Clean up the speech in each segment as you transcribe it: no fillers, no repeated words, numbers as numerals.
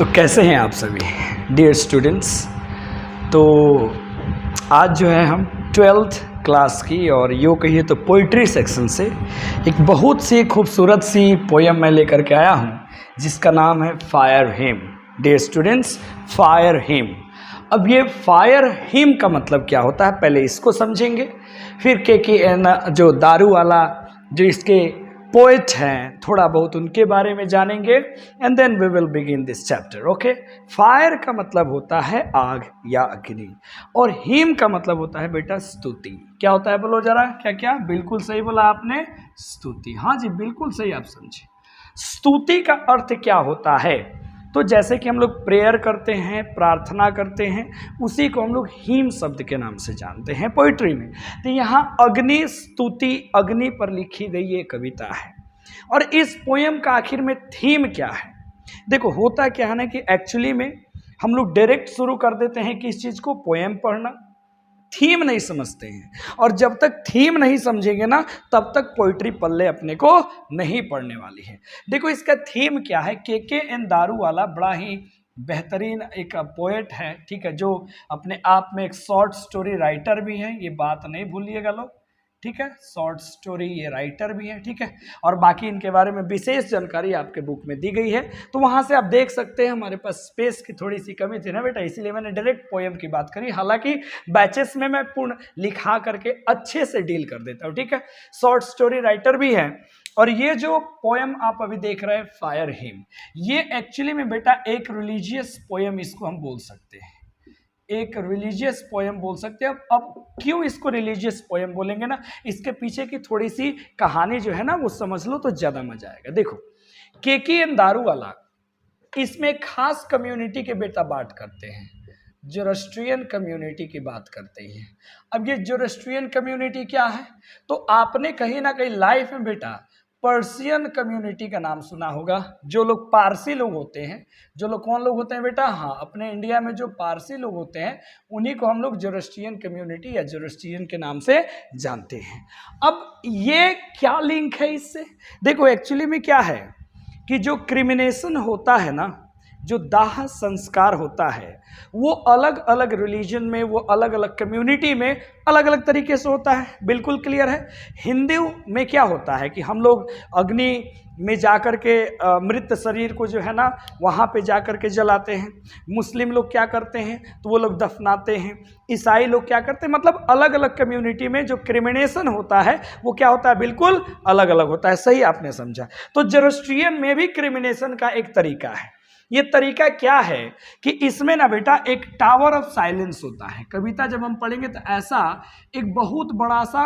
तो कैसे हैं आप सभी डियर स्टूडेंट्स। तो आज जो है हम 12th क्लास की और यूँ कहिए तो पोइट्री सेक्शन से एक बहुत सी खूबसूरत सी पोयम मैं लेकर के आया हूँ जिसका नाम है fire hymn. Dear students, fire hymn. अब ये फायर हिम का मतलब क्या होता है पहले इसको समझेंगे, फिर के जो दारू वाला जो इसके पोएट हैं थोड़ा बहुत उनके बारे में जानेंगे and then we will begin this chapter. Okay, fire का मतलब होता है आग या अग्नि और हिम का मतलब होता है बेटा स्तुति। क्या होता है बोलो जरा, क्या क्या? बिल्कुल सही बोला आपने, स्तुति। हाँ जी, बिल्कुल सही आप समझे। स्तुति का अर्थ क्या होता है? तो जैसे कि हम लोग प्रेयर करते हैं, प्रार्थना करते हैं, उसी को हम लोग हिम शब्द के नाम से जानते हैं पोइट्री में। तो यहाँ अग्नि स्तुति, अग्नि पर लिखी गई ये कविता है। और इस पोयम का आखिर में थीम क्या है? देखो, होता क्या है ना कि एक्चुअली में हम लोग डायरेक्ट शुरू कर देते हैं कि इस चीज़ को पोयम पढ़ना, थीम नहीं समझते हैं। और जब तक थीम नहीं समझेंगे ना तब तक पोइट्री पल्ले अपने को नहीं पढ़ने वाली है। देखो, इसका थीम क्या है। के.एन. दारूवाला बड़ा ही बेहतरीन एक पोएट है, ठीक है, जो अपने आप में एक शॉर्ट स्टोरी राइटर भी है, ये बात नहीं भूलिएगा लोग, ठीक है। शॉर्ट स्टोरी ये राइटर भी है, ठीक है। और बाकी इनके बारे में विशेष जानकारी आपके बुक में दी गई है, तो वहाँ से आप देख सकते हैं। हमारे पास स्पेस की थोड़ी सी कमी थी ना बेटा, इसीलिए मैंने डायरेक्ट पोएम की बात करी। हालांकि बैचेस में मैं पूर्ण लिखा करके अच्छे से डील कर देता हूँ, ठीक है। शॉर्ट स्टोरी राइटर भी है। और ये जो पोएम आप अभी देख रहे हैं फायर हिम, ये एक्चुअली में बेटा एक रिलीजियस पोएम इसको हम बोल सकते हैं, एक रिलीजियस पोएम बोल सकते हैं। अब क्यों इसको रिलीजियस पोएम बोलेंगे ना, इसके पीछे की थोड़ी सी कहानी जो है ना वो समझ लो तो ज्यादा मजा आएगा। देखो, के.एन. दारूवाला इसमें खास कम्युनिटी के बेटा बात करते हैं, जोरोस्ट्रियन कम्युनिटी की बात करते हैं। अब ये जोरोस्ट्रियन कम्युनिटी क्या है? तो आपने कहीं ना कहीं लाइफ में बेटा पर्शियन कम्युनिटी का नाम सुना होगा। जो लोग पारसी लोग होते हैं, जो लोग कौन लोग होते हैं बेटा? हाँ, अपने इंडिया में जो पारसी लोग होते हैं उन्हीं को हम लोग जोरोस्ट्रियन कम्युनिटी या जोरोस्ट्रियन के नाम से जानते हैं। अब ये क्या लिंक है इससे? देखो, एक्चुअली में क्या है कि जो क्रिमिनेशन होता है ना, जो दाह संस्कार होता है, वो अलग अलग रिलीजन में, वो अलग अलग कम्युनिटी में अलग अलग तरीके से होता है। बिल्कुल क्लियर है। हिंदू में क्या होता है कि हम लोग अग्नि में जाकर के मृत शरीर को जो है ना वहाँ पे जाकर के जलाते हैं। मुस्लिम लोग क्या करते हैं तो वो लोग दफनाते हैं। ईसाई लोग क्या करते हैं, मतलब अलग अलग कम्युनिटी में जो क्रिमिनेशन होता है वो क्या होता है, बिल्कुल अलग अलग होता है। सही आपने समझा। तो जोरोस्ट्रियन में भी क्रिमिनेशन का एक तरीका है। ये तरीका क्या है कि इसमें ना बेटा एक टावर ऑफ साइलेंस होता है। कविता जब हम पढ़ेंगे तो ऐसा एक बहुत बड़ा सा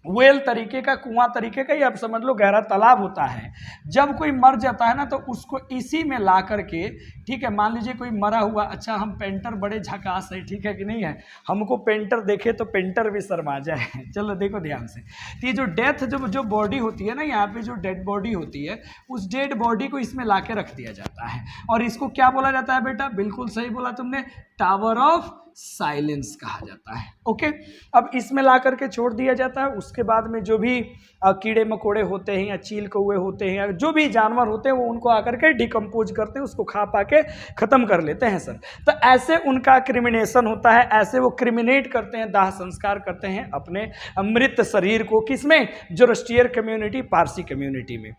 वेल तरीके का, कुआं तरीके का, ये आप समझ लो गहरा तालाब होता है। जब कोई मर जाता है ना तो उसको इसी में ला करके, ठीक है, मान लीजिए कोई मरा हुआ, अच्छा हम पेंटर बड़े झकास है, ठीक है कि नहीं है, हमको पेंटर देखे तो पेंटर भी शर्मा जाए। चलो देखो ध्यान से, तो ये जो डेथ जो बॉडी होती है ना, यहाँ पे जो डेड बॉडी होती है, उस डेड बॉडी को इसमें ला के रख दिया जाता है और इसको क्या बोला जाता है बेटा? बिल्कुल सही बोला तुमने, टावर ऑफ साइलेंस कहा जाता है। ओके, अब इसमें ला करके छोड़ दिया जाता है। उसके बाद में जो भी कीड़े मकोड़े होते हैं या चील कौवे होते हैं या जो भी जानवर होते हैं वो उनको आकर के डिकम्पोज करते हैं, उसको खा पा के खत्म कर लेते हैं सर। तो ऐसे उनका क्रिमिनेशन होता है, ऐसे वो क्रिमिनेट करते हैं, दाह संस्कार करते हैं अपने मृत शरीर को। किसमें? जोरोस्ट्रियन कम्युनिटी, पारसी कम्युनिटी में।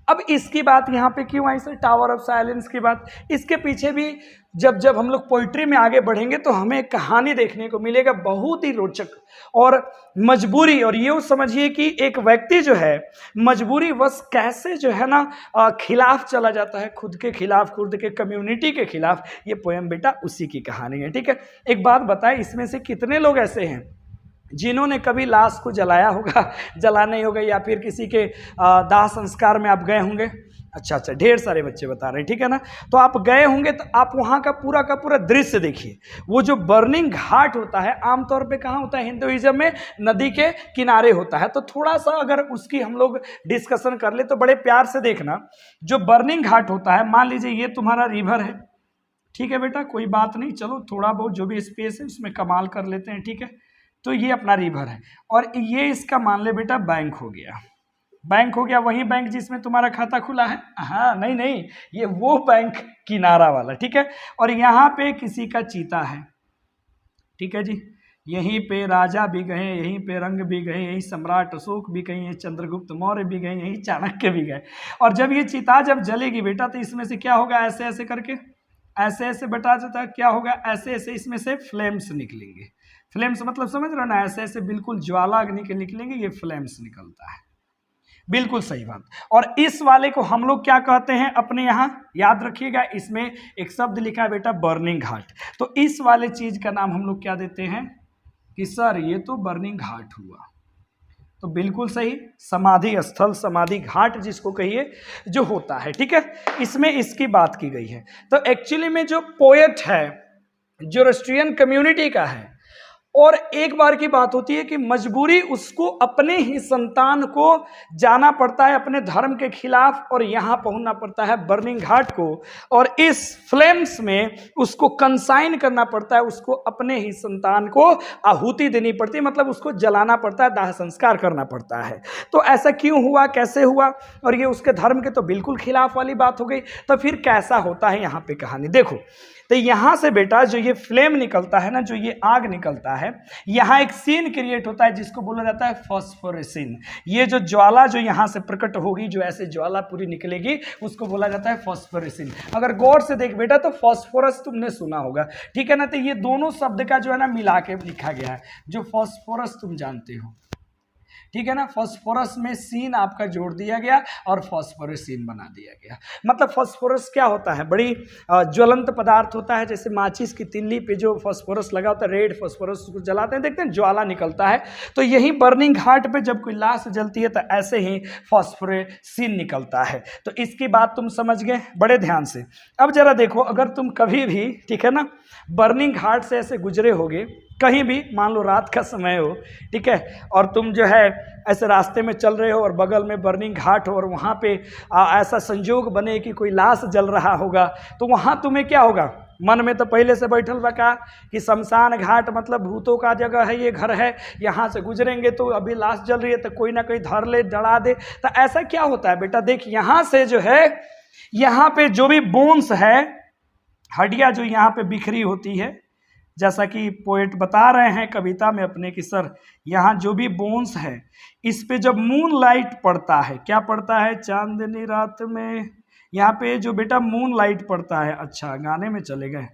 अब इसकी बात यहाँ पे क्यों आई सर, टावर ऑफ साइलेंस की बात? इसके पीछे भी जब हम लोग पोइट्री में आगे बढ़ेंगे तो हमें एक कहानी देखने को मिलेगा बहुत ही रोचक और मजबूरी। और ये समझिए कि एक व्यक्ति जो है मजबूरी वश कैसे जो है ना खिलाफ चला जाता है, खुद के खिलाफ, खुद के कम्युनिटी के खिलाफ। ये पोयम बेटा उसी की कहानी है, ठीक है। एक बात बताए, इसमें से कितने लोग ऐसे हैं जिन्होंने कभी लाश को जलाया होगा, जला नहीं होगा, या फिर किसी के दाह संस्कार में आप गए होंगे? अच्छा, ढेर सारे बच्चे बता रहे हैं, ठीक है ना। तो आप गए होंगे तो आप वहाँ का पूरा दृश्य देखिए। वो जो बर्निंग घाट होता है आमतौर पे कहाँ होता है? हिंदुइज्म में नदी के किनारे होता है। तो थोड़ा सा अगर उसकी हम लोग डिस्कशन कर ले तो बड़े प्यार से देखना। जो बर्निंग घाट होता है, मान लीजिए ये तुम्हारा रिवर है, ठीक है बेटा, कोई बात नहीं, चलो थोड़ा बहुत जो भी स्पेस है उसमें कमाल कर लेते हैं, ठीक है। तो ये अपना रिवर है और ये इसका मान ले बेटा बैंक हो गया। बैंक हो गया वही बैंक जिसमें तुम्हारा खाता खुला है? हाँ, नहीं नहीं, ये वो बैंक किनारा वाला, ठीक है। और यहाँ पे किसी का चीता है, ठीक है जी। यहीं पे राजा भी गए, यहीं पे रंग भी गए, यहीं सम्राट अशोक भी गए, यहीं चंद्रगुप्त मौर्य भी गए, यहीं चाणक्य भी गए। और जब ये चिता जब जलेगी बेटा तो इसमें से क्या होगा, ऐसे ऐसे करके, ऐसे ऐसे बटा जाता है, क्या होगा, ऐसे ऐसे इसमें से फ्लेम्स निकलेंगे। फ्लेम्स मतलब समझ रहे हो ना, ऐसे ऐसे बिल्कुल ज्वाला अग्नि के निकलेंगे, ये फ्लेम्स निकलता है। बिल्कुल सही बात। और इस वाले को हम लोग क्या कहते हैं अपने यहाँ, याद रखिएगा, इसमें एक शब्द लिखा है बेटा बर्निंग घाट। तो इस वाले चीज का नाम हम लोग क्या देते हैं कि सर ये तो बर्निंग घाट हुआ। तो बिल्कुल सही, समाधि स्थल, समाधि घाट जिसको कहिए जो होता है, ठीक है। इसमें इसकी बात की गई है। तो एक्चुअली में जो पोएट है ज़ोरोस्ट्रियन कम्युनिटी का है, और एक बार की बात होती है कि मजबूरी उसको अपने ही संतान को जाना पड़ता है अपने धर्म के खिलाफ, और यहाँ पहुंचना पड़ता है बर्निंग घाट को, और इस फ्लेम्स में उसको कंसाइन करना पड़ता है, उसको अपने ही संतान को आहुति देनी पड़ती है, मतलब उसको जलाना पड़ता है, दाह संस्कार करना पड़ता है। तो ऐसा क्यों हुआ, कैसे हुआ, और ये उसके धर्म के तो बिल्कुल खिलाफ वाली बात हो गई। तो फिर कैसा होता है यहाँ पे कहानी देखो। तो यहाँ से बेटा जो ये फ्लेम निकलता है ना, जो ये आग निकलता है, यहाँ एक सीन क्रिएट होता है जिसको बोला जाता है फॉस्फोरेसिन। ये जो ज्वाला जो यहाँ से प्रकट होगी, जो ऐसे ज्वाला पूरी निकलेगी, उसको बोला जाता है फॉस्फोरेसिन। अगर गौर से देख बेटा तो फॉस्फोरस तुमने सुना होगा, ठीक है ना। तो ये दोनों शब्द का जो है ना मिला के लिखा गया है। जो फॉस्फोरस तुम जानते हो, ठीक है ना, फॉस्फोरस में सीन आपका जोड़ दिया गया और फॉस्फोरेसिन बना दिया गया। मतलब फॉस्फोरस क्या होता है, बड़ी ज्वलंत पदार्थ होता है, जैसे माचिस की तिल्ली पे जो फॉस्फोरस लगा होता है, रेड फॉस्फोरस, उसको जलाते हैं, देखते हैं ज्वाला निकलता है। तो यही बर्निंग घाट पे जब कोई लाश जलती है तो ऐसे ही फॉस्फोरेसिन निकलता है। तो इसकी बात तुम समझ गए बड़े ध्यान से। अब जरा देखो, अगर तुम कभी भी, ठीक है ना, बर्निंग घाट से ऐसे गुजरे होगे कहीं भी, मान लो रात का समय हो, ठीक है, और तुम जो है ऐसे रास्ते में चल रहे हो और बगल में बर्निंग घाट हो, और वहाँ पे ऐसा संजोग बने कि कोई लाश जल रहा होगा, तो वहाँ तुम्हें क्या होगा, मन में तो पहले से बैठल बका कि शमशान घाट मतलब भूतों का जगह है, ये घर है, यहाँ से गुजरेंगे तो अभी लाश जल रही है तो कोई ना कोई धर ले, डरा दे। तो ऐसा क्या होता है बेटा, देख यहाँ से जो है, यहाँ पे जो भी बोन्स है, हड्डियाँ जो यहाँ पे बिखरी होती है, जैसा कि पोएट बता रहे हैं कविता में अपने कि सर यहाँ जो भी बोन्स है, इस पे जब मून लाइट पड़ता है, क्या पड़ता है, चांदनी रात में, यहाँ पे जो बेटा मून लाइट पड़ता है, अच्छा गाने में चले गए,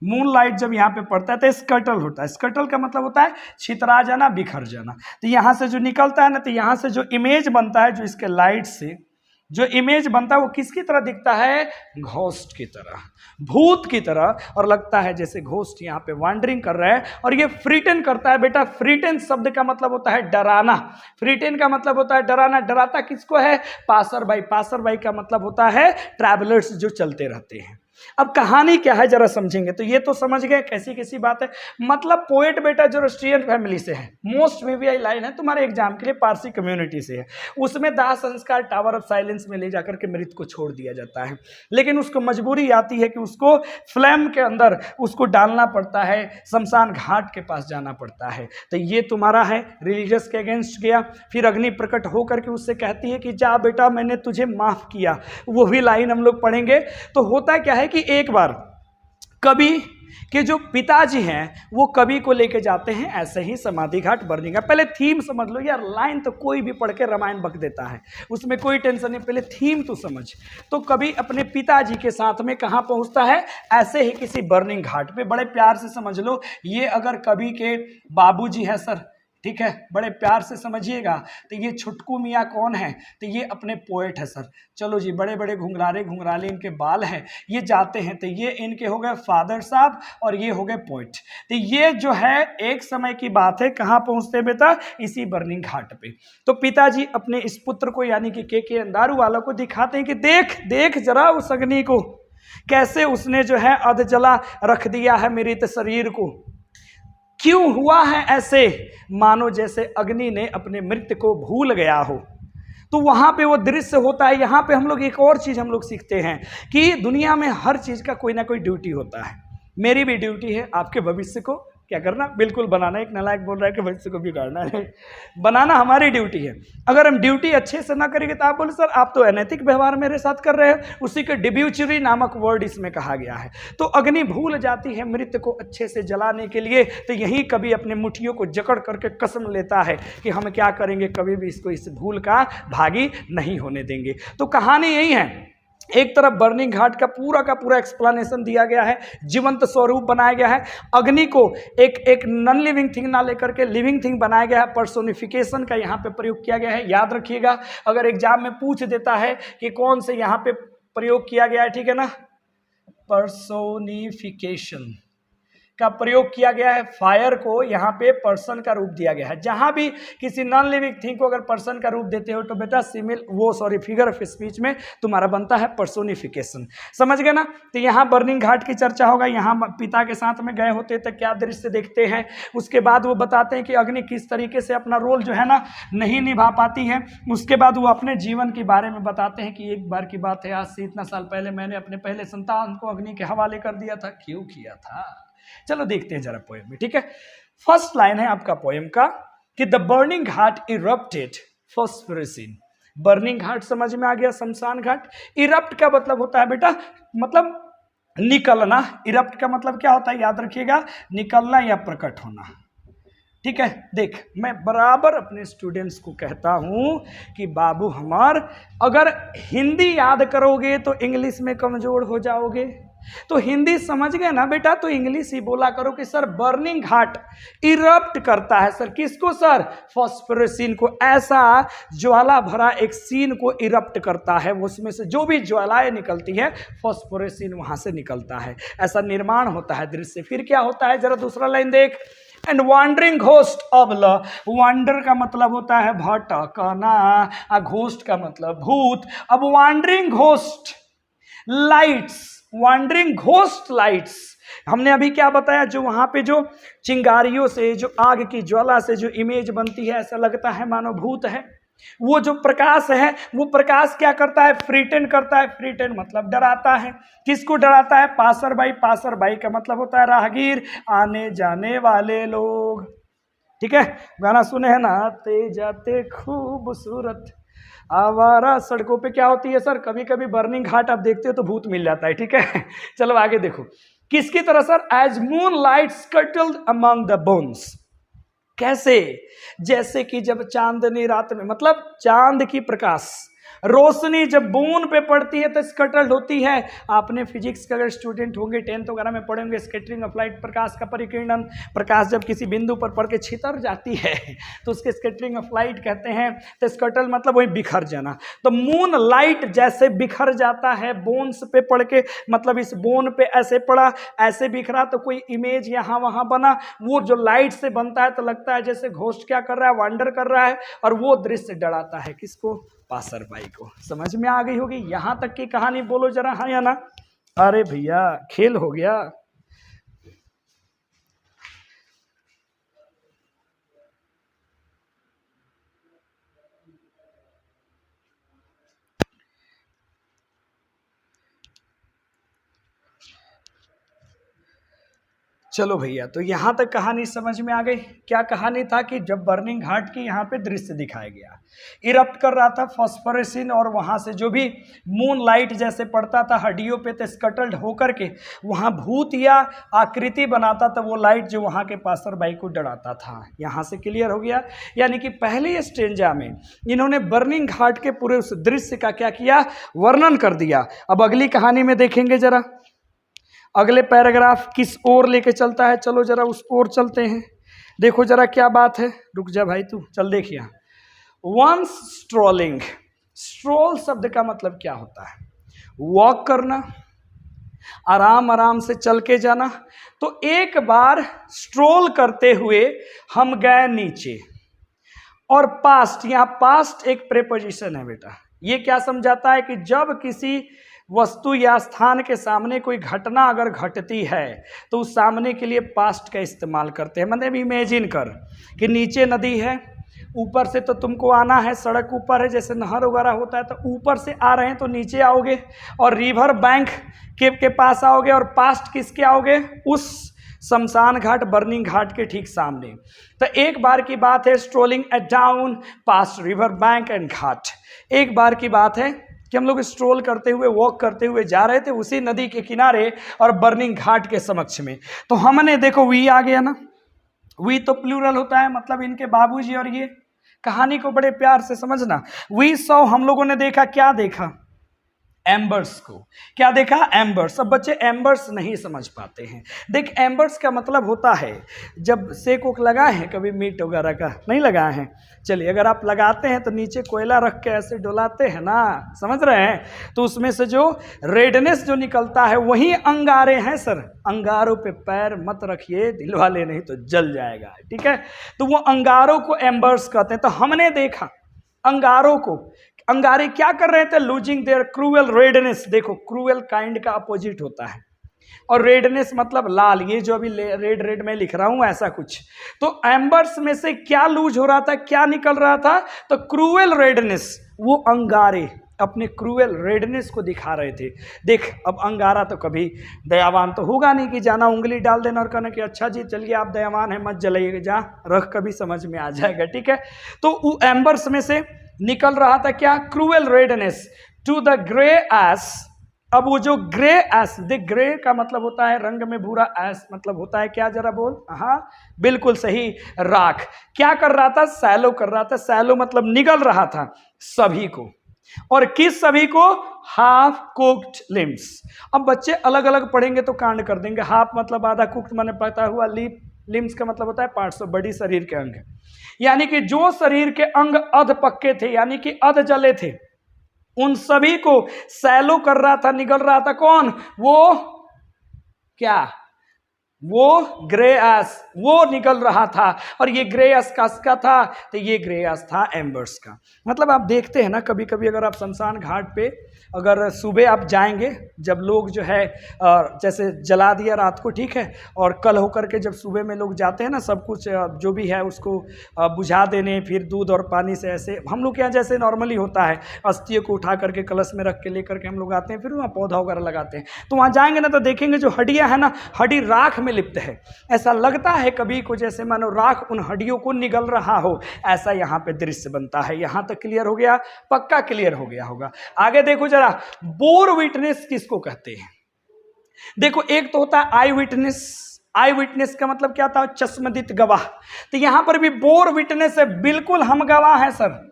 मून लाइट जब यहाँ पे पड़ता है तो स्कटल होता है। स्कटल का मतलब होता है छितरा जाना, बिखर जाना। तो यहाँ से जो निकलता है ना, तो यहाँ से जो इमेज बनता है, जो इसके लाइट से जो इमेज बनता है वो किसकी तरह दिखता है, घोस्ट की तरह, भूत की तरह, और लगता है जैसे घोस्ट यहाँ पे वॉन्डरिंग कर रहा है। और ये फ्रीटेन करता है बेटा। फ्रीटेन शब्द का मतलब होता है डराना। फ्रीटेन का मतलब होता है डराना। डराता किसको है, पासर बाई। पासर बाई का मतलब होता है ट्रैवलर्स जो चलते रहते हैं। अब कहानी क्या है जरा समझेंगे तो ये तो समझ गए कैसी कैसी बात है। मतलब पोएट बेटा ज़ोरोस्ट्रियन फैमिली से है, मोस्ट वीवीआई लाइन है तुम्हारे एग्जाम के लिए, पारसी कम्युनिटी से है। उसमें दाह संस्कार टावर ऑफ साइलेंस में ले जाकर के मृत को छोड़ दिया जाता है, लेकिन उसको मजबूरी आती है कि उसको फ्लेम के अंदर उसको डालना पड़ता है, शमशान घाट के पास जाना पड़ता है। तो ये तुम्हारा है रिलीजियस के अगेंस्ट गया। फिर अग्नि प्रकट होकर के उससे कहती है कि जा बेटा मैंने तुझे माफ किया। वो भी लाइन हम लोग पढ़ेंगे। तो होता क्या है कि एक बार कवि के जो पिताजी हैं वो कवि को लेके जाते हैं ऐसे ही समाधि घाट बर्निंग घाट। पहले थीम समझ लो यार, लाइन तो कोई भी पढ़ के रामायण बक देता है, उसमें कोई टेंशन नहीं, पहले थीम तो समझ। तो कवि अपने पिताजी के साथ में कहाँ पहुँचता है, ऐसे ही किसी बर्निंग घाट पे। बड़े प्यार से समझ लो, ये अगर कवि के बाबूजी है सर, ठीक है, बड़े प्यार से समझिएगा। तो ये छुटकू मियाँ कौन है, तो ये अपने पोएट है सर। चलो जी, बड़े बड़े घुंघराले घुंघराले इनके बाल हैं, ये जाते हैं। तो ये इनके हो गए फादर साहब और ये हो गए पोएट। तो ये जो है एक समय की बात है, कहाँ पहुँचते बेटा, इसी बर्निंग घाट पे। तो पिताजी अपने इस पुत्र को यानी कि के अंधारू वालों को दिखाते हैं कि देख देख जरा उस अग्नि को, कैसे उसने जो है अध जला रख दिया है मेरे शरीर को। क्यों हुआ है ऐसे, मानो जैसे अग्नि ने अपने मृत्यु को भूल गया हो। तो वहां पे वो दृश्य होता है। यहाँ पे हम लोग एक और चीज हम लोग सीखते हैं कि दुनिया में हर चीज का कोई ना कोई ड्यूटी होता है। मेरी भी ड्यूटी है आपके भविष्य को क्या करना, बिल्कुल बनाना। एक नालायक बोल रहा है कि बच्चे को बिगाड़ना है, बनाना हमारी ड्यूटी है। अगर हम ड्यूटी अच्छे से ना करेंगे तो आप बोले सर आप तो अनैतिक व्यवहार मेरे साथ कर रहे हैं, उसी के डिब्यूचरी नामक वर्ड इसमें कहा गया है। तो अग्नि भूल जाती है मृत को अच्छे से जलाने के लिए, तो यही कभी अपने मुट्ठियों को जकड़ करके कसम लेता है कि हम क्या करेंगे, कभी भी इसको इस भूल का भागी नहीं होने देंगे। तो कहानी यही है, एक तरफ बर्निंग घाट का पूरा एक्सप्लेनेशन दिया गया है, जीवंत स्वरूप बनाया गया है, अग्नि को एक नॉन लिविंग थिंग ना लेकर के लिविंग थिंग बनाया गया है, पर्सोनिफिकेशन का यहाँ पे प्रयोग किया गया है। याद रखिएगा, अगर एग्जाम में पूछ देता है कि कौन से यहाँ पे प्रयोग किया गया है, ठीक है ना, पर्सोनिफिकेशन का प्रयोग किया गया है। फायर को यहाँ पे पर्सन का रूप दिया गया है। जहां भी किसी नॉन लिविंग थिंग को अगर पर्सन का रूप देते हो तो बेटा फिगर ऑफ स्पीच में तुम्हारा बनता है पर्सोनिफिकेशन। समझ गए ना। तो यहाँ बर्निंग घाट की चर्चा होगा। यहाँ पिता के साथ में गए होते तो क्या दृश्य देखते हैं, उसके बाद वो बताते हैं कि अग्नि किस तरीके से अपना रोल जो है ना नहीं निभा पाती है। उसके बाद वो अपने जीवन के बारे में बताते हैं कि एक बार की बात है, आज से इतना साल पहले मैंने अपने पहले संतान को अग्नि के हवाले कर दिया था। क्यों किया था, चलो देखते हैं जरा पोएम में। ठीक है, फर्स्ट लाइन है आपका पोएम का कि the burning ghat erupted phosphorescence. Burning ghat समझ में आ गया, शमशान घाट। इरप्ट का मतलब होता है बेटा, मतलब निकलना। इरप्ट का मतलब क्या होता है, याद रखिएगा, निकलना या प्रकट होना। ठीक है, देख मैं बराबर अपने स्टूडेंट्स को कहता हूं कि बाबू हमार, अगर हिंदी याद करोगे तो इंग्लिश में कमजोर हो जाओगे। तो हिंदी समझ गए ना बेटा, तो इंग्लिश ही बोला करो कि सर बर्निंग घाट इरप्ट करता है। सर किसको, सर फॉस्फोरेसिन को। ऐसा ज्वाला भरा एक सीन को इरप्ट करता है, उसमें से जो भी ज्वालाएं निकलती है फॉस्फोरेसिन वहां से निकलता है। ऐसा निर्माण होता है दृश्य। फिर क्या होता है, जरा दूसरा लाइन देख। एंड वॉन्डरिंग घोस्ट ऑफ ल। वॉन्डर का मतलब होता है भटकना, घोस्ट का मतलब भूत। अब wandering ghost lights, wandering ghost lights, हमने अभी क्या बताया, जो वहां पे जो चिंगारियों से, जो आग की ज्वाला से जो इमेज बनती है, ऐसा लगता है मानो भूत है। वो जो प्रकाश है, वो प्रकाश क्या करता है, फ्रीटेन करता है। फ्रीटेन मतलब डराता है। किसको डराता है, पासर बाई। पासर बाई का मतलब होता है राहगीर, आने जाने वाले लोग। ठीक है, गाना सुने हैं ना, आते जाते खूबसूरत आवारा सड़कों पे क्या होती है सर, कभी कभी बर्निंग घाट आप देखते हो तो भूत मिल जाता है। ठीक है, चलो आगे देखो। किसकी तरह sir, as moonlight scuttled among the bones. कैसे, जैसे कि जब चांदनी रात में, मतलब चांद की प्रकाश रोशनी जब बूंद पे पड़ती है तो स्कटल्ड होती है। आपने फिजिक्स के अगर स्टूडेंट होंगे 10th वगैरह में पढ़ेंगे, स्कैटरिंग ऑफ लाइट, प्रकाश का परिकिरणन। प्रकाश जब किसी बिंदु पर पड़ के छितर जाती है तो उसके स्कैटरिंग ऑफ लाइट कहते हैं। तो स्कटल मतलब वही बिखर जाना। तो मून लाइट जैसे बिखर जाता है बोन्स पे पड़ के, मतलब इस बोन पे ऐसे पड़ा, ऐसे बिखरा तो कोई इमेज यहाँ वहाँ बना। वो जो लाइट से बनता है तो लगता है जैसे घोस्ट क्या कर रहा है, वांडर कर रहा है, और वो दृश्य डराता है किसको, पासर भाई को। समझ में आ गई होगी यहां तक की कहानी, बोलो जरा हाँ या ना। अरे भैया खेल हो गया। चलो भैया, तो यहाँ तक कहानी समझ में आ गई। क्या कहानी था कि जब बर्निंग घाट की यहाँ पे दृश्य दिखाया गया, इरप्ट कर रहा था फॉस्फोरेसिन, और वहाँ से जो भी मून लाइट जैसे पड़ता था हड्डियों पे, तो स्कटल्ड होकर के वहाँ भूत या आकृति बनाता था। वो लाइट जो वहाँ के पासर बाई को डराता था। यहाँ से क्लियर हो गया। यानी कि पहले स्टेंजा में इन्होंने बर्निंग घाट के पूरे उस दृश्य का क्या किया, वर्णन कर दिया। अब अगली कहानी में देखेंगे जरा अगले पैराग्राफ किस ओर लेके चलता है। चलो जरा उस ओर चलते हैं। देखो जरा क्या बात है, रुक जा भाई तू, चल देखिए। वंस स्ट्रोलिंग, स्ट्रोल शब्द का मतलब क्या होता है, वॉक करना, आराम आराम से चल के जाना। तो एक बार स्ट्रोल करते हुए हम गए नीचे, और पास्ट, यहाँ पास्ट एक प्रेपोजिशन है बेटा। ये क्या समझाता है कि जब किसी वस्तु या स्थान के सामने कोई घटना अगर घटती है तो उस सामने के लिए पास्ट का इस्तेमाल करते हैं। मतलब इमेजिन कर कि नीचे नदी है, ऊपर से तो तुमको आना है, सड़क ऊपर है, जैसे नहर वगैरह होता है तो ऊपर से आ रहे हैं तो नीचे आओगे, और रिवर बैंक के पास आओगे, और पास्ट किसके आओगे, उस शमशान घाट बर्निंग घाट के ठीक सामने। तो एक बार की बात है, strolling down past river bank and ghat. एक बार की बात है कि हम लोग स्ट्रोल करते हुए, वॉक करते हुए जा रहे थे उसी नदी के किनारे और बर्निंग घाट के समक्ष में। तो हमने देखो वी आ गया ना, वी तो प्लूरल होता है, मतलब इनके बाबूजी। और ये कहानी को बड़े प्यार से समझना। वी सॉ, हम लोगों ने देखा, क्या देखा? एम्बर्स को। क्या देखा? एम्बर्स। अब बच्चे एम्बर्स नहीं समझ पाते हैं। देख, एम्बर्स का मतलब होता है, जब सेक ओक लगाए हैं कभी मीट वगैरह का? नहीं लगाए हैं। चलिए, अगर आप लगाते हैं तो नीचे कोयला रख के ऐसे डुलाते हैं ना, समझ रहे हैं? तो उसमें से जो रेडनेस जो निकलता है वही अंगारे हैं सर। अंगारों पे पैर मत रखिए दिल वाले, नहीं तो जल जाएगा, ठीक है? तो वो अंगारों को एम्बर्स कहते हैं। तो हमने देखा अंगारों को। अंगारे क्या कर रहे थे? Losing their cruel redness. देखो, क्रूएल काइंड का अपोजिट होता है, और रेडनेस मतलब लाल। ये जो अभी रेड रेड में लिख रहा हूं, ऐसा कुछ। तो एम्बर्स में से क्या लूज हो रहा था, क्या निकल रहा था? तो क्रूएल रेडनेस। वो अंगारे अपने क्रूएल रेडनेस को दिखा रहे थे। देख, अब अंगारा तो कभी दयावान तो होगा नहीं कि जाना उंगली डाल देना और कहना कि अच्छा जी चलिए आप दयावान है, मत जलाइएगा, जा रख, कभी समझ में आ जाएगा, ठीक है? तो वो एम्बर्स में से निकल रहा था क्या? Cruel redness to the grey ash. अब वो जो ग्रे एस, देख ग्रे का मतलब होता है रंग में भूरा, एस मतलब होता है क्या? जरा बोल। हाँ बिल्कुल सही, राख। क्या कर रहा था? सैलो कर रहा था। सैलो मतलब निगल रहा था सभी को। और किस सभी को? Half cooked limbs. अब बच्चे अलग अलग पढ़ेंगे तो कांड कर देंगे। हाफ मतलब आधा, कुक्ड माने पता हुआ, लिम्स का मतलब होता है पार्ट्स ऑफ बॉडी, शरीर के अंग। यानी कि जो शरीर के अंग अध पक्के थे, यानी कि अध जले थे, उन सभी को सैलो कर रहा था, निगल रहा था। कौन? वो क्या? वो ग्रे एस, वो निकल रहा था। और ये ग्रे एस किसका था? तो ये ग्रे एस था एम्बर्स का। मतलब आप देखते हैं ना, कभी कभी अगर आप शमशान घाट पे अगर सुबह आप जाएंगे, जब लोग जो है जैसे जला दिया रात को, ठीक है, और कल होकर के जब सुबह में लोग जाते हैं ना, सब कुछ जो भी है उसको बुझा देने, फिर दूध और पानी से ऐसे हम लोग के यहाँ जैसे नॉर्मली होता है, अस्थियों को उठा करके कलश में रख के लेकर के हम लोग आते हैं, फिर वहाँ पौधा वगैरह लगाते हैं। तो वहाँ जाएंगे ना तो देखेंगे जो हड्डियाँ है ना, हड्डी राख में लिप्त है। ऐसा लगता है कभी को जैसे मानो राख उन हड्डियों को निगल रहा हो, ऐसा यहाँ पे दृश्य बनता है। यहाँ तक क्लियर हो गया? पक्का क्लियर हो गया होगा। आगे देखो जरा, बोर विटनेस किसको कहते हैं? देखो, एक तो होता है आई विटनेस। आई विटनेस का मतलब क्या था? चश्मदीद गवाह। तो यहां पर भी बोर विटनेस है। बिल्कुल हम गवाह हैं सर।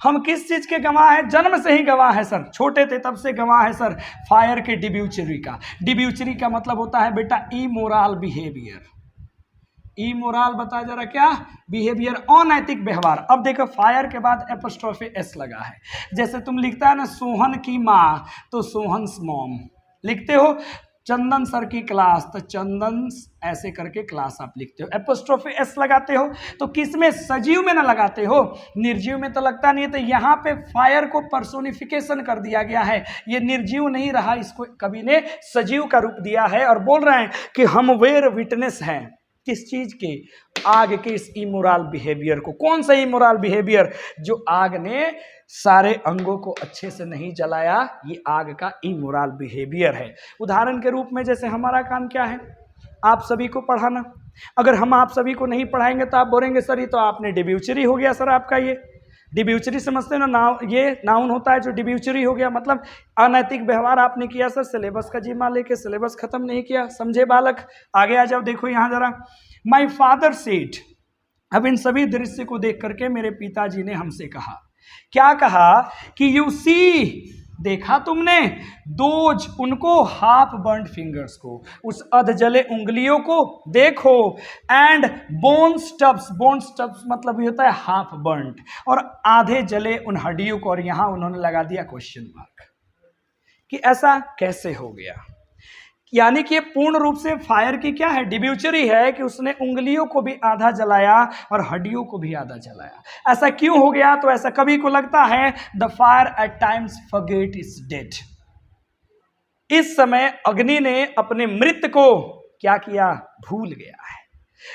हम किस चीज के गवाह हैं? जन्म से ही गवाह है सर, छोटे थे तब से गवाह है सर, फायर के डिब्यूचरी का। डिब्यूचरी का मतलब होता है बेटा इमोरल बिहेवियर। इमोरल बता जरा क्या? बिहेवियर, अनैतिक व्यवहार। अब देखो, फायर के बाद एपोस्ट्रोफी एस लगा है। जैसे तुम लिखता है ना सोहन की माँ, तो सोहन्स मॉम लिखते हो। चंदन सर की क्लास, तो चंदन ऐसे करके क्लास आप लिखते हो, एपोस्ट्रोफी एस लगाते हो। तो किस में? सजीव में ना लगाते हो, निर्जीव में तो लगता नहीं है। तो यहाँ पे फायर को पर्सोनिफिकेशन कर दिया गया है। ये निर्जीव नहीं रहा, इसको कवि ने सजीव का रूप दिया है और बोल रहे हैं कि हम वेर विटनेस हैं। किस चीज के? आग के इस इमोरल बिहेवियर को। कौन सा इमोरल बिहेवियर? जो आग ने सारे अंगों को अच्छे से नहीं जलाया, ये आग का इमोरल बिहेवियर है। उदाहरण के रूप में जैसे हमारा काम क्या है? आप सभी को पढ़ाना। अगर हम आप सभी को नहीं पढ़ाएंगे तो आप बोलेंगे सर ये तो आपने डिब्यूचरी हो गया सर आपका। ये डिब्यूचरी समझते हो ना? ये नाउन होता है जो डिब्यूचरी हो गया, मतलब अनैतिक व्यवहार आपने किया सर। सिलेबस का जिम्मा लेके सिलेबस खत्म नहीं किया, समझे बालक? आगे आ जाओ, देखो यहाँ जरा, माई फादर सेड। अब इन सभी दृश्य को देख करके मेरे पिताजी ने हमसे कहा, क्या कहा? कि यू सी, देखा तुमने, दोज, उनको, हाफ बर्न्ड फिंगर्स को, उस अध जले उंगलियों को देखो, and bone stubs, bone stubs मतलब ये होता है हाफ बर्न्ड, और आधे जले उन हड्डियों को। और यहां उन्होंने लगा दिया क्वेश्चन मार्क कि ऐसा कैसे हो गया। यानी कि पूर्ण रूप से फायर की क्या है? डिब्यूचरी है कि उसने उंगलियों को भी आधा जलाया और हड्डियों को भी आधा जलाया। ऐसा क्यों हो गया? तो ऐसा कभी को लगता है the fire eight times forget it's death. इस समय अग्नि ने अपने मृत को क्या किया? भूल गया है।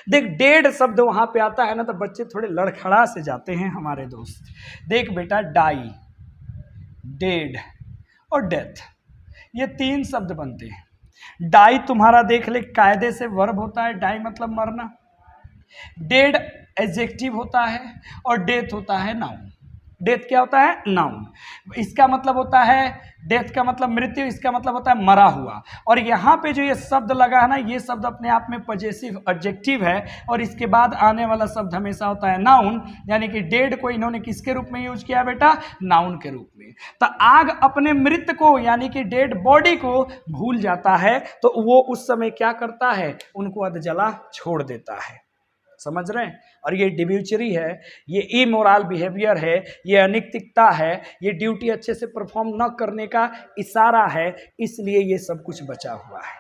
देख, डेड शब्द वहां पे आता है ना तो बच्चे थोड़े लड़खड़ा से जाते हैं हमारे दोस्त। देख बेटा, डाई, डेड और डेथ, ये तीन शब्द बनते हैं। डाई तुम्हारा देख ले, कायदे से वर्ब होता है, डाई मतलब मरना। डेड एडजेक्टिव होता है और डेथ होता है नाउन। डेथ क्या होता है? नाउन। इसका मतलब होता है, डेथ का मतलब मृत्यु, इसका मतलब होता है मरा हुआ। और यहाँ पे जो ये शब्द लगा है ना, ये शब्द अपने आप में पॉजेसिव एडजेक्टिव है और इसके बाद आने वाला शब्द हमेशा होता है नाउन। यानी कि डेड को इन्होंने किसके रूप में यूज किया बेटा? नाउन के रूप में। तो आग अपने मृत को यानी कि डेड बॉडी को भूल जाता है, तो वो उस समय क्या करता है? उनको अधजला छोड़ देता है। समझ रहे हैं? और ये डिब्यूचरी है, ये इमोरल बिहेवियर है, ये अनैतिकता है, ये ड्यूटी अच्छे से परफॉर्म न करने का इशारा है, इसलिए ये सब कुछ बचा हुआ है।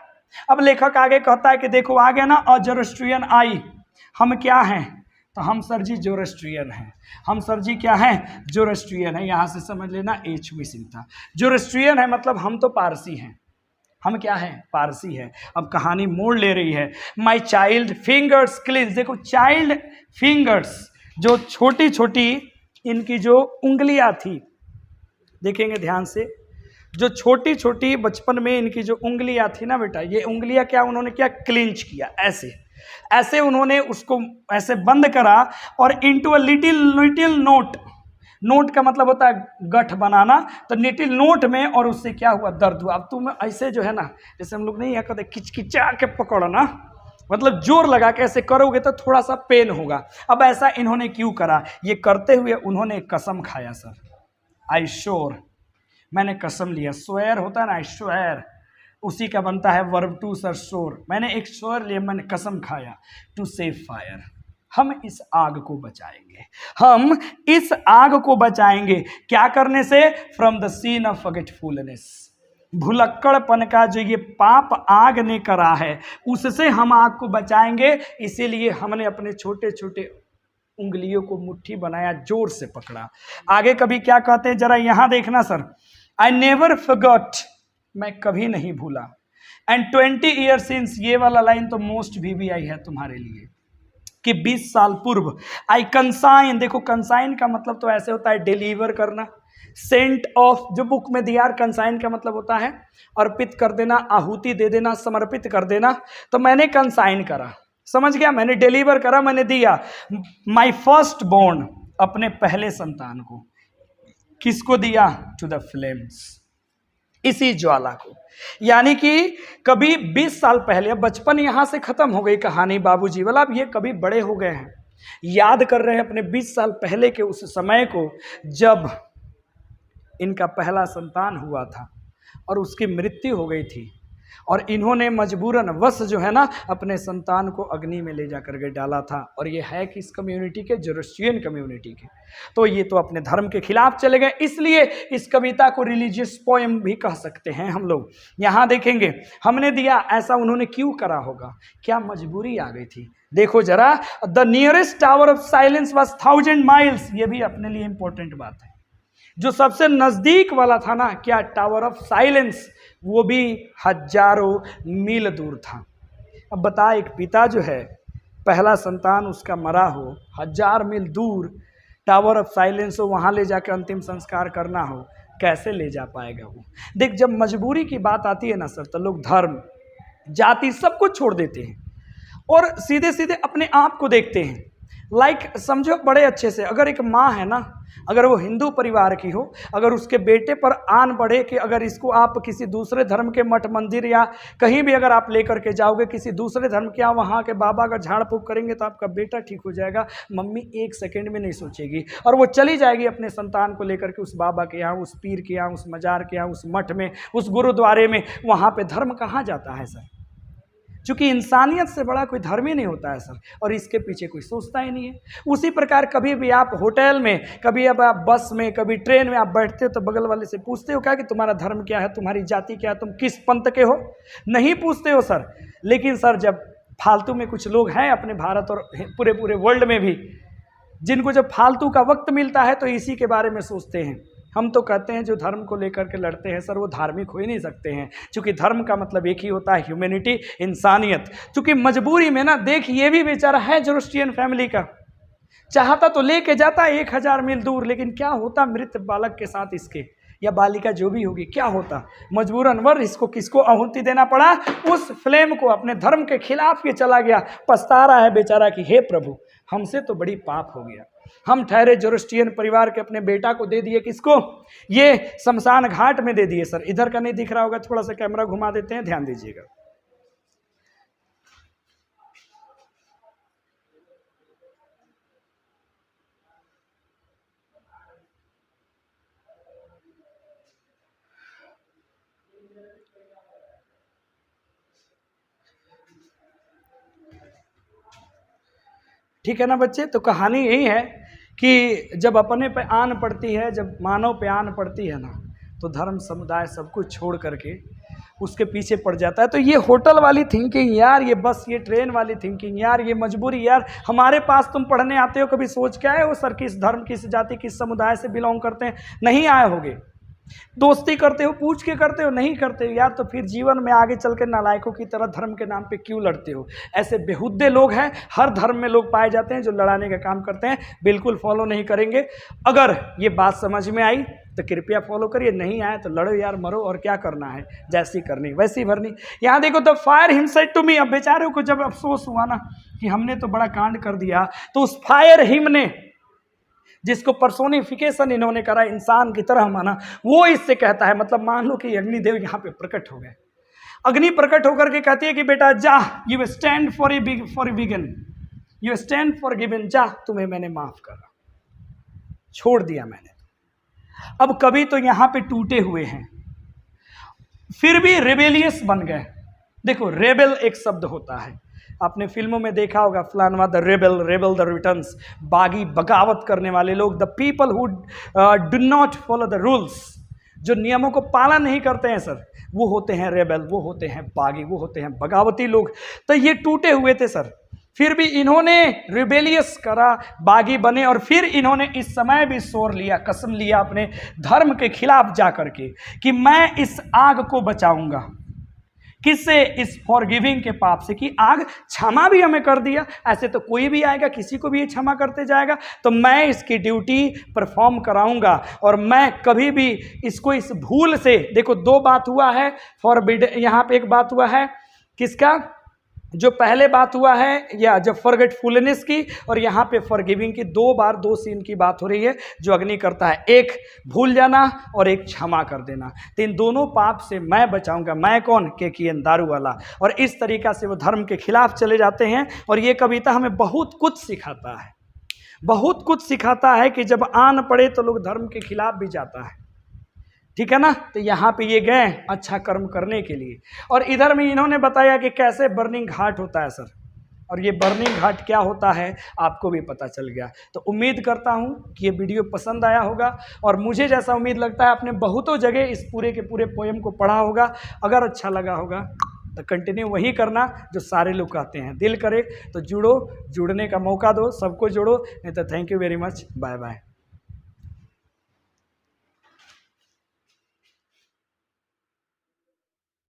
अब लेखक आगे कहता है कि देखो आगे ना, अ जोरोस्ट्रियन आई, हम क्या हैं? तो हम सर जी जोरोस्ट्रियन हैं। हम सर जी क्या हैं? जोरोस्ट्रियन है। यहाँ से समझ लेना एच मिसिंग था। जोरोस्ट्रियन है मतलब हम तो पारसी हैं। हम क्या हैं? पारसी है। अब कहानी मोड़ ले रही है। माई चाइल्ड फिंगर्स क्लींस, देखो चाइल्ड फिंगर्स, जो छोटी छोटी इनकी जो उंगलियां थी, देखेंगे ध्यान से, जो छोटी छोटी बचपन में इनकी जो उंगलियां थी ना बेटा, ये उंगलियां क्या उन्होंने क्या? क्लिंच किया, ऐसे ऐसे उन्होंने उसको ऐसे बंद करा और into a little little note. Note का मतलब होता है गठ बनाना, तो लिटिल नोट में, और उससे क्या हुआ? दर्द हुआ। अब तुम ऐसे जो है ना, जैसे हम लोग नहीं यहाँ कहते किचकिचा के पकड़ना, मतलब जोर लगा के ऐसे करोगे तो थोड़ा सा पेन होगा। अब ऐसा इन्होंने क्यों करा? ये करते हुए उन्होंने कसम खाया सर, आई श्योर, मैंने कसम लिया। स्वेयर होता है ना, आई श्योर, उसी का बनता है वर्ब टू सर, श्योर। मैंने एक श्योर लिया, मैंने कसम खाया, टू सेव फायर, हम इस आग को बचाएंगे, हम इस आग को बचाएंगे। क्या करने से? From the scene of forgetfulness, भुलक्कड़पन का जो ये पाप आग ने करा है, उससे हम आग को बचाएंगे। इसीलिए हमने अपने छोटे छोटे उंगलियों को मुट्ठी बनाया, जोर से पकड़ा। आगे कभी क्या कहते हैं जरा यहाँ देखना सर, आई नेवर फॉरगॉट, मैं कभी नहीं भूला, एंड 20 ईयर सिंस, ये वाला लाइन तो मोस्ट VVI है तुम्हारे लिए, कि 20 साल पूर्व। आई कंसाइन, देखो कंसाइन का मतलब तो ऐसे होता है डिलीवर करना। सेंट ऑफ, जो बुक में दिया, कंसाइन का मतलब होता है अर्पित कर देना, आहुति दे देना, समर्पित कर देना। तो मैंने कंसाइन करा, समझ गया? मैंने डिलीवर करा, मैंने दिया। माई फर्स्ट बोर्न, अपने पहले संतान को। किसको दिया? टू द फ्लेम्स, इसी ज्वाला को। यानी कि कभी 20 साल पहले, बचपन यहां से खत्म हो गई कहानी बाबूजी वाला, अब ये कभी बड़े हो गए हैं, याद कर रहे हैं अपने 20 साल पहले के उस समय को, जब इनका पहला संतान हुआ था और उसकी मृत्यु हो गई थी, और इन्होंने मजबूरन वश जो है ना अपने संतान को अग्नि में ले जाकर के डाला था। और ये है किस कम्युनिटी के? जोरोस्ट्रियन कम्युनिटी के। तो ये तो अपने धर्म के खिलाफ चले गए, इसलिए इस कविता को रिलीजियस पोएम भी कह सकते हैं हम लोग। यहाँ देखेंगे, हमने दिया, ऐसा उन्होंने क्यों करा होगा? क्या मजबूरी आ गई थी? देखो जरा, the nearest tower of silence was 1000 miles, ये भी अपने लिए इंपॉर्टेंट बात है। जो सबसे नजदीक वाला था ना, क्या? टावर ऑफ साइलेंस, वो भी हजारों मील दूर था। अब बता, एक पिता जो है, पहला संतान उसका मरा हो, 1000 मील दूर टावर ऑफ साइलेंस हो, वहां ले जाकर अंतिम संस्कार करना हो, कैसे ले जा पाएगा वो? देख, जब मजबूरी की बात आती है ना सर, तो लोग धर्म, जाति सब कुछ छोड़ देते हैं और सीधे सीधे अपने आप को देखते हैं। लाइक समझो बड़े अच्छे से, अगर एक माँ है ना, अगर वो हिंदू परिवार की हो, अगर उसके बेटे पर आन बढ़े कि अगर इसको आप किसी दूसरे धर्म के मठ मंदिर या कहीं भी अगर आप लेकर के जाओगे किसी दूसरे धर्म के, वहाँ के बाबा अगर झाड़ फूक करेंगे तो आपका बेटा ठीक हो जाएगा, मम्मी 1 सेकेंड में नहीं सोचेगी और वो चली जाएगी अपने संतान को लेकर के उस बाबा के यहाँ, उस पीर के यहाँ, उस मजार के यहाँ, उस मठ में, उस गुरुद्वारे में। वहाँ पे धर्म कहाँ जाता है सर? क्योंकि इंसानियत से बड़ा कोई धर्म ही नहीं होता है सर, और इसके पीछे कोई सोचता ही नहीं है। उसी प्रकार कभी भी आप होटल में, कभी अब आप बस में, कभी ट्रेन में आप बैठते हो तो बगल वाले से पूछते हो क्या कि तुम्हारा धर्म क्या है, तुम्हारी जाति क्या है, तुम किस पंथ के हो? नहीं पूछते हो सर। लेकिन सर जब फालतू में कुछ लोग हैं अपने भारत और पूरे वर्ल्ड में भी, जिनको जब फालतू का वक्त मिलता है तो इसी के बारे में सोचते हैं। हम तो कहते हैं जो धर्म को लेकर के लड़ते हैं सर, वो धार्मिक हो ही नहीं सकते हैं, क्योंकि धर्म का मतलब एक ही होता है, ह्यूमैनिटी, इंसानियत। क्योंकि मजबूरी में ना, देख ये भी बेचारा है जोरोस्ट्रियन फैमिली का, चाहता तो लेके जाता 1000 मील दूर, लेकिन क्या होता मृत बालक के साथ इसके? या बालिका जो भी होगी, क्या होता, मजबूरन वर इसको किसको आहुति देना पड़ा, उस फ्लेम को, अपने धर्म के खिलाफ ये चला गया, पछता रहा है बेचारा कि हे प्रभु हमसे तो बड़ी पाप हो गया। हम ठहरे जोरोस्ट्रियन परिवार के अपने बेटा को दे दिए, किसको, ये शमशान घाट में दे दिए। सर इधर का नहीं दिख रहा होगा, थोड़ा सा कैमरा घुमा देते हैं, ध्यान दीजिएगा। ठीक है ना बच्चे, तो कहानी यही है कि जब अपने पे आन पड़ती है, जब मानव पे आन पड़ती है ना, तो धर्म समुदाय सब कुछ छोड़ करके उसके पीछे पड़ जाता है। तो ये होटल वाली थिंकिंग यार, ये बस ये ट्रेन वाली थिंकिंग यार, ये मजबूरी यार, हमारे पास तुम पढ़ने आते हो, कभी सोच के आए हो सर किस धर्म, किस जाति, किस समुदाय से बिलोंग करते हैं? नहीं आए होगे। दोस्ती करते हो, पूछ के करते हो? नहीं करते हो यार। तो फिर जीवन में आगे चल के नालायकों की तरह धर्म के नाम पे क्यों लड़ते हो? ऐसे बेहुद्दे लोग हैं, हर धर्म में लोग पाए जाते हैं जो लड़ाने का काम करते हैं। बिल्कुल फॉलो नहीं करेंगे। अगर ये बात समझ में आई तो कृपया फॉलो करिए, नहीं आए तो लड़ो यार, मरो, और क्या करना है, जैसी करनी वैसी भरनी। यहाँ देखो, the fire hymn said to me, अब बेचारे को जब अफसोस हुआ ना कि हमने तो बड़ा कांड कर दिया, तो उस फायर हिम ने, जिसको पर्सोनिफिकेशन इन्होंने करा, इंसान की तरह माना, वो इससे कहता है, मतलब मान लो कि अग्निदेव यहाँ पे प्रकट हो गए। अग्नि प्रकट होकर के कहती है कि बेटा जा, you stand for a vegan, you stand for given, जा तुम्हें मैंने माफ करा, छोड़ दिया मैंने। अब कभी तो यहाँ पे टूटे हुए हैं, फिर भी रेबेलियस बन गए। देखो रेबेल एक शब्द होता है, आपने फिल्मों में देखा होगा, फलानवा the rebel, rebel the returns, बागी, बगावत करने वाले लोग, the people who do not follow the rules, जो नियमों को पालन नहीं करते हैं सर, वो होते हैं रेबेल, वो होते हैं बागी, वो होते हैं बगावती लोग। तो ये टूटे हुए थे सर, फिर भी इन्होंने रिबेलियस करा, बागी बने, और फिर इन्होंने इस समय भी शोर लिया, कसम लिया अपने धर्म के खिलाफ जा करके कि मैं इस आग को बचाऊंगा। किससे? इस फॉरगिविंग के पाप से, कि आग क्षमा भी हमें कर दिया, ऐसे तो कोई भी आएगा किसी को भी ये क्षमा करते जाएगा, तो मैं इसकी ड्यूटी परफॉर्म कराऊंगा, और मैं कभी भी इसको इस भूल से, देखो दो बात हुआ है, फॉरबिड, यहाँ पे एक बात हुआ है किसका, जो पहले बात हुआ है या जब फॉरगेटफुलनेस की, और यहाँ पे फॉरगिविंग की, दो बार दो सीन की बात हो रही है जो अग्नि करता है, एक भूल जाना और एक क्षमा कर देना। तो इन दोनों पाप से मैं बचाऊंगा। मैं कौन? केकियन, दारू वाला। और इस तरीका से वो धर्म के खिलाफ चले जाते हैं। और ये कविता हमें बहुत कुछ सिखाता है, बहुत कुछ सिखाता है कि जब आन पड़े तो लोग धर्म के खिलाफ भी जाता है, ठीक है ना। तो यहाँ पे ये गए अच्छा कर्म करने के लिए, और इधर में इन्होंने बताया कि कैसे बर्निंग घाट होता है सर, और ये बर्निंग घाट क्या होता है आपको भी पता चल गया। तो उम्मीद करता हूँ कि ये वीडियो पसंद आया होगा, और मुझे जैसा उम्मीद लगता है आपने बहुतों जगह इस पूरे के पूरे पोएम को पढ़ा होगा। अगर अच्छा लगा होगा तो कंटिन्यू वही करना जो सारे लोग कहते हैं, दिल करे तो जुड़ो, जुड़ने का मौका दो, सबको जोड़ो, नहीं तो thank you very much, bye bye.